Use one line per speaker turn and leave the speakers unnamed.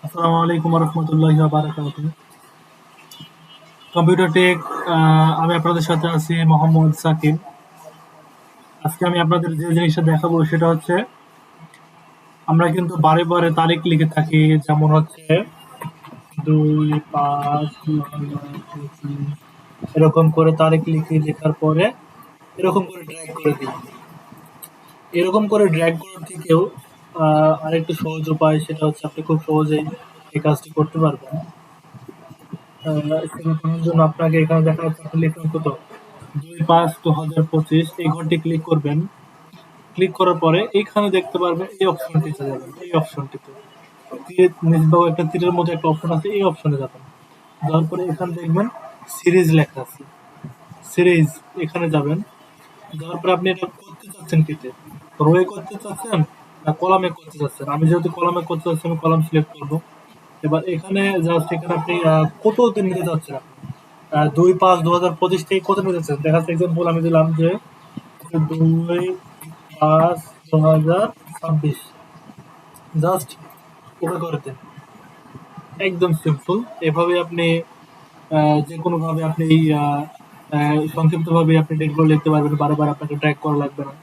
আসসালামু আলাইকুম রহমতুল্লাহি ওয়া বারাকাতুহু। কম্পিউটার টেক, আমি আপনাদের সাথে আছি মোহাম্মদ সাকিব। আজকে আমি আপনাদের যে জিনিসটা দেখাবো সেটা হচ্ছে আমরা কিন্তু বারে বারে তারিখ লিখে থাকি, যেমন হচ্ছে 2/5/2025, এরকম করে তারিখ লিখি, লেখার পরে এরকম করে ড্র্যাগ করে দিই। এরকম করে ড্র্যাগ করার থেকেও আরেকটু সহজ উপায়, সেটা হচ্ছে আপনি খুব সহজেই এই কাজটি করতে পারবেন। সেটা করার জন্য আপনাকে এখানে দেখা যাচ্ছে আপনি লিখুন কত 2/5/2025, এই ঘরটি ক্লিক করবেন। ক্লিক করার পরে এইখানে দেখতে পারবেন এই অপশনটিতে যাবেন, এই অপশনটিতে তীর নিচবাগ একটা তীরের মতো একটা অপশন আছে, এই অপশনে যাবেন। যাওয়ার পরে এখানে দেখবেন সিরিজ লেখা আছে, সিরিজ এখানে যাবেন। যাওয়ার পরে আপনি এটা করতে চাচ্ছেন কিতে, রোয়ে করতে চাচ্ছেন না কলামে করতে চাচ্ছেন। আমি যেহেতু কলামে করতে চাচ্ছি আমি কলাম সিলেক্ট করব। এবার এখানে জাস্ট এখানে আপনি কত দিন নিতে চাচ্ছেন, আপনি 2/5/2025 থেকে কত নিতে চাচ্ছেন। দেখা যাচ্ছে এক্সাম্পল আমি দিলাম যে 2/5/2026, জাস্ট ওকে করে দেন। একদম সিম্পল। এভাবে আপনি যে কোনোভাবে আপনি এই সংক্ষিপ্তভাবে আপনি ডেটগুলো লিখতে পারবেন, বারে বারে আপনাকে ট্র্যাক করা লাগবে না।